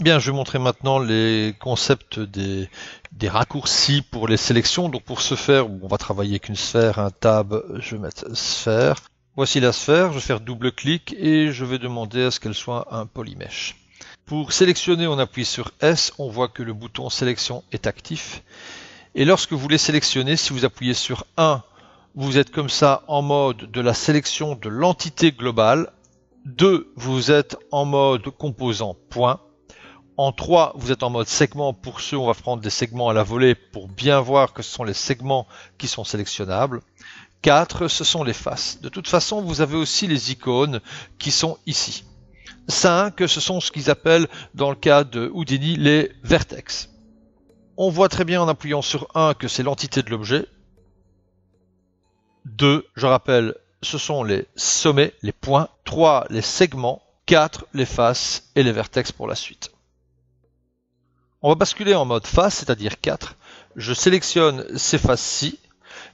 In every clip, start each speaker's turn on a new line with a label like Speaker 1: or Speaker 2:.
Speaker 1: Bien, je vais montrer maintenant les concepts des raccourcis pour les sélections. Donc pour ce faire, on va travailler avec une sphère, un tab, je vais mettre sphère. Voici la sphère, je vais faire double-clic et je vais demander à ce qu'elle soit un polymesh. Pour sélectionner, on appuie sur S, on voit que le bouton sélection est actif. Et lorsque vous voulez sélectionner, si vous appuyez sur 1, vous êtes comme ça en mode de la sélection de l'entité globale. 2, vous êtes en mode composant point. En 3, vous êtes en mode segment. Pour ceux, on va prendre des segments à la volée pour bien voir que ce sont les segments qui sont sélectionnables. 4, ce sont les faces. De toute façon, vous avez aussi les icônes qui sont ici. 5, ce sont ce qu'ils appellent, dans le cas de Houdini, les vertex. On voit très bien en appuyant sur 1 que c'est l'entité de l'objet. 2, je rappelle, ce sont les sommets, les points. 3, les segments. 4, les faces et les vertex pour la suite. On va basculer en mode face, c'est-à-dire 4. Je sélectionne ces faces-ci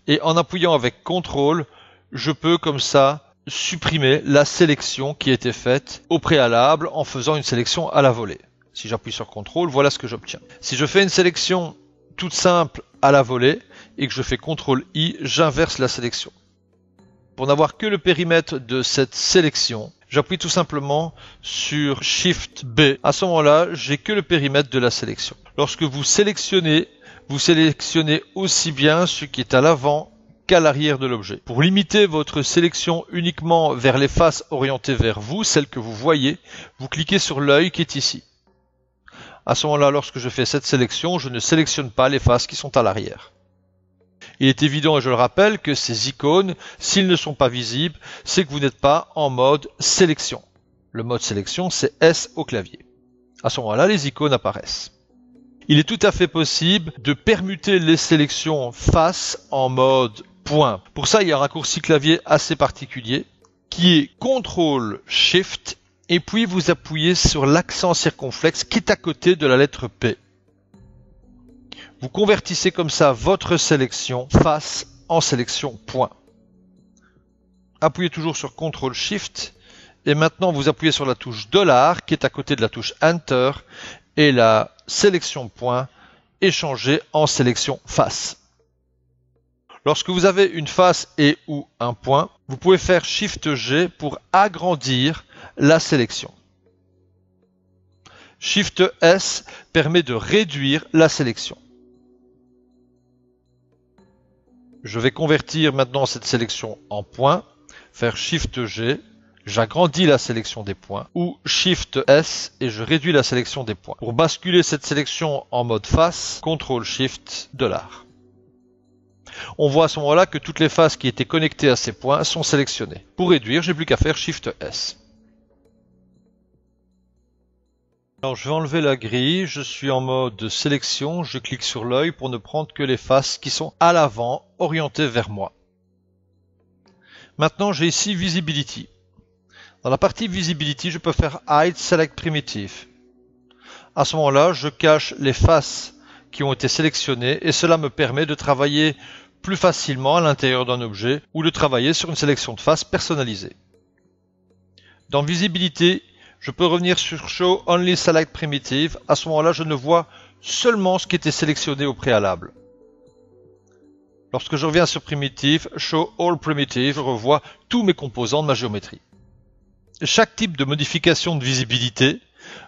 Speaker 1: et en appuyant avec CTRL, je peux comme ça supprimer la sélection qui a été faite au préalable en faisant une sélection à la volée. Si j'appuie sur CTRL, voilà ce que j'obtiens. Si je fais une sélection toute simple à la volée et que je fais CTRL-I, j'inverse la sélection. Pour n'avoir que le périmètre de cette sélection, j'appuie tout simplement sur Shift B. À ce moment-là, j'ai que le périmètre de la sélection. Lorsque vous sélectionnez aussi bien ce qui est à l'avant qu'à l'arrière de l'objet. Pour limiter votre sélection uniquement vers les faces orientées vers vous, celles que vous voyez, vous cliquez sur l'œil qui est ici. À ce moment-là, lorsque je fais cette sélection, je ne sélectionne pas les faces qui sont à l'arrière. Il est évident, et je le rappelle, que ces icônes, s'ils ne sont pas visibles, c'est que vous n'êtes pas en mode sélection. Le mode sélection, c'est S au clavier. À ce moment-là, les icônes apparaissent. Il est tout à fait possible de permuter les sélections face en mode point. Pour ça, il y a un raccourci clavier assez particulier qui est CTRL-SHIFT et puis vous appuyez sur l'accent circonflexe qui est à côté de la lettre P. Vous convertissez comme ça votre sélection face en sélection point. Appuyez toujours sur CTRL-SHIFT et maintenant vous appuyez sur la touche $ qui est à côté de la touche Enter et la sélection point est changée en sélection face. Lorsque vous avez une face et ou un point, vous pouvez faire Shift-G pour agrandir la sélection. Shift-S permet de réduire la sélection. Je vais convertir maintenant cette sélection en points, faire Shift-G, j'agrandis la sélection des points, ou Shift-S et je réduis la sélection des points. Pour basculer cette sélection en mode face, CTRL-SHIFT $. On voit à ce moment-là que toutes les faces qui étaient connectées à ces points sont sélectionnées. Pour réduire, j'ai plus qu'à faire Shift-S. Alors je vais enlever la grille, je suis en mode sélection, je clique sur l'œil pour ne prendre que les faces qui sont à l'avant, orientées vers moi. Maintenant j'ai ici Visibility. Dans la partie Visibility, je peux faire Hide Select Primitive. À ce moment-là, je cache les faces qui ont été sélectionnées et cela me permet de travailler plus facilement à l'intérieur d'un objet ou de travailler sur une sélection de faces personnalisée. Dans Visibility, je peux revenir sur Show Only Select Primitive. À ce moment-là, je ne vois seulement ce qui était sélectionné au préalable. Lorsque je reviens sur Primitive, Show All Primitive, je revois tous mes composants de ma géométrie. Chaque type de modification de visibilité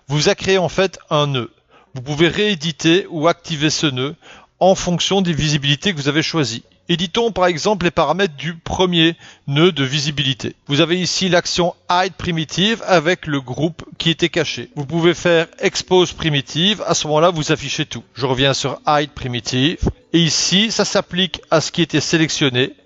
Speaker 1: vous a créé en fait un nœud. Vous pouvez rééditer ou activer ce nœud en fonction des visibilités que vous avez choisies. Éditons par exemple les paramètres du premier nœud de visibilité. Vous avez ici l'action Hide Primitive avec le groupe qui était caché. Vous pouvez faire Expose Primitive, à ce moment-là vous affichez tout. Je reviens sur Hide Primitive et ici ça s'applique à ce qui était sélectionné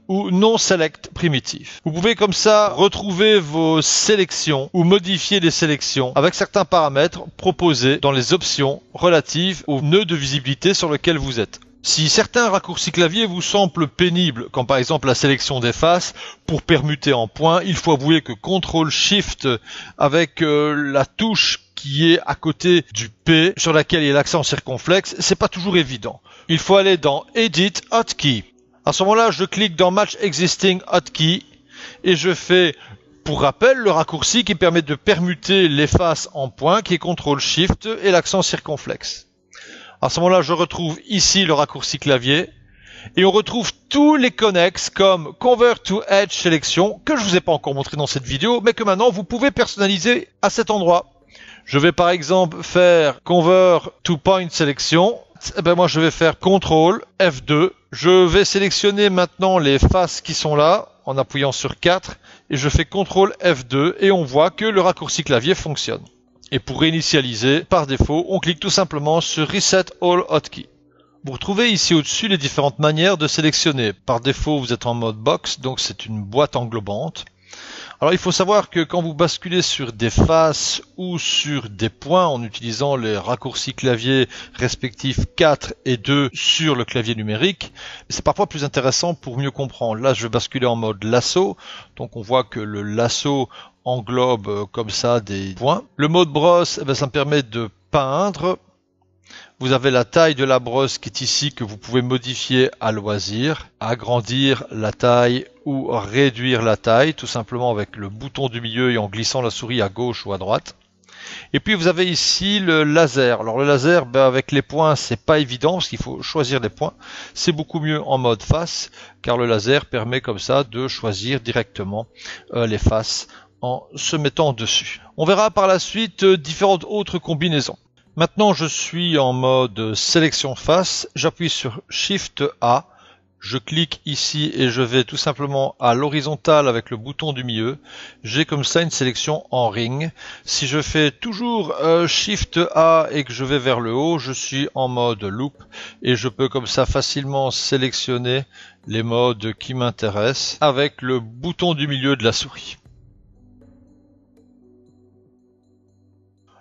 Speaker 1: ou non select primitive. Vous pouvez comme ça retrouver vos sélections ou modifier les sélections avec certains paramètres proposés dans les options relatives au nœud de visibilité sur lequel vous êtes. Si certains raccourcis clavier vous semblent pénibles, comme par exemple la sélection des faces, pour permuter en points, il faut avouer que CTRL-SHIFT avec la touche qui est à côté du P sur laquelle il y a l'accent circonflexe, c'est pas toujours évident. Il faut aller dans Edit Hotkey. À ce moment-là, je clique dans Match Existing Hotkey et je fais Pour rappel, le raccourci qui permet de permuter les faces en points qui est CTRL-SHIFT et l'accent circonflexe. À ce moment-là, je retrouve ici le raccourci clavier et on retrouve tous les connexes comme Convert to Edge Selection que je vous ai pas encore montré dans cette vidéo mais que maintenant vous pouvez personnaliser à cet endroit. Je vais par exemple faire Convert to Point Selection. Eh ben moi je vais faire CTRL F2. Je vais sélectionner maintenant les faces qui sont là en appuyant sur 4 et je fais CTRL F2 et on voit que le raccourci clavier fonctionne. Et pour réinitialiser, par défaut, on clique tout simplement sur Reset All Hotkey. Vous retrouvez ici au-dessus les différentes manières de sélectionner. Par défaut, vous êtes en mode box, donc c'est une boîte englobante. Alors il faut savoir que quand vous basculez sur des faces ou sur des points en utilisant les raccourcis clavier respectifs 4 et 2 sur le clavier numérique, c'est parfois plus intéressant pour mieux comprendre. Là je vais basculer en mode lasso, donc on voit que le lasso englobe comme ça des points. Le mode brosse, ça me permet de peindre. Vous avez la taille de la brosse qui est ici que vous pouvez modifier à loisir, agrandir la taille ou réduire la taille, tout simplement avec le bouton du milieu et en glissant la souris à gauche ou à droite. Et puis vous avez ici le laser. Alors le laser, avec les points, c'est pas évident parce qu'il faut choisir les points. C'est beaucoup mieux en mode face, car le laser permet comme ça de choisir directement les faces en se mettant dessus. On verra par la suite différentes autres combinaisons. Maintenant, je suis en mode sélection face, j'appuie sur Shift A, je clique ici et je vais tout simplement à l'horizontale avec le bouton du milieu. J'ai comme ça une sélection en ring. Si je fais toujours Shift A et que je vais vers le haut, je suis en mode loop et je peux comme ça facilement sélectionner les modes qui m'intéressent avec le bouton du milieu de la souris.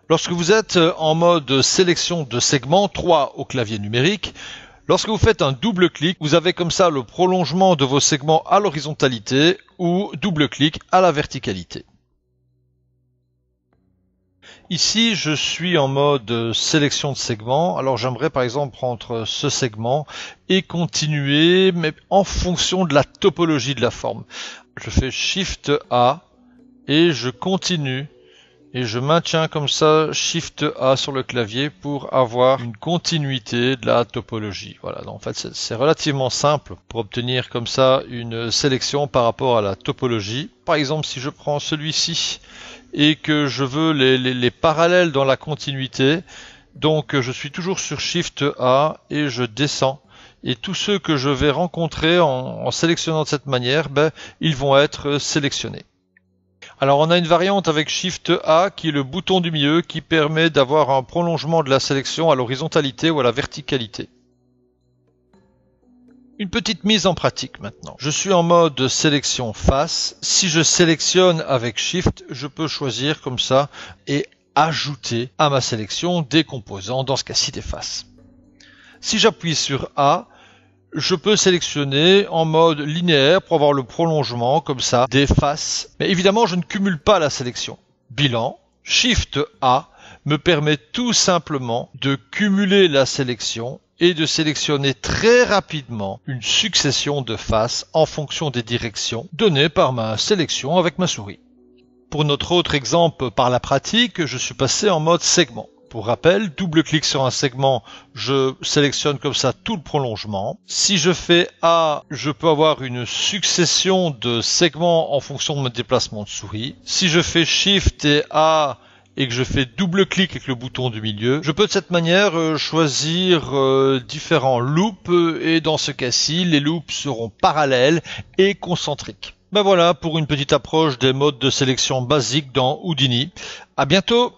Speaker 1: Lorsque vous êtes en mode sélection de segments 3 au clavier numérique, lorsque vous faites un double clic, vous avez comme ça le prolongement de vos segments à l'horizontalité ou double clic à la verticalité. Ici, je suis en mode sélection de segments. Alors j'aimerais par exemple prendre ce segment et continuer, mais en fonction de la topologie de la forme. Je fais Shift A et je continue. Et je maintiens comme ça Shift A sur le clavier pour avoir une continuité de la topologie. Voilà, donc en fait c'est relativement simple pour obtenir comme ça une sélection par rapport à la topologie. Par exemple, si je prends celui-ci et que je veux les parallèles dans la continuité, donc je suis toujours sur Shift A et je descends. Et tous ceux que je vais rencontrer en sélectionnant de cette manière, ils vont être sélectionnés. Alors on a une variante avec Shift A qui est le bouton du milieu qui permet d'avoir un prolongement de la sélection à l'horizontalité ou à la verticalité. Une petite mise en pratique maintenant. Je suis en mode sélection face. Si je sélectionne avec Shift, je peux choisir comme ça et ajouter à ma sélection des composants, dans ce cas-ci des faces. Si j'appuie sur A, je peux sélectionner en mode linéaire pour avoir le prolongement comme ça des faces. Mais évidemment, je ne cumule pas la sélection. Bilan, Shift A me permet tout simplement de cumuler la sélection et de sélectionner très rapidement une succession de faces en fonction des directions données par ma sélection avec ma souris. Pour notre autre exemple par la pratique, je suis passé en mode segment. Pour rappel, double-clic sur un segment, je sélectionne comme ça tout le prolongement. Si je fais A, je peux avoir une succession de segments en fonction de mon déplacement de souris. Si je fais Shift et A et que je fais double-clic avec le bouton du milieu, je peux de cette manière choisir différents loops et dans ce cas-ci, les loops seront parallèles et concentriques. Voilà pour une petite approche des modes de sélection basiques dans Houdini. À bientôt!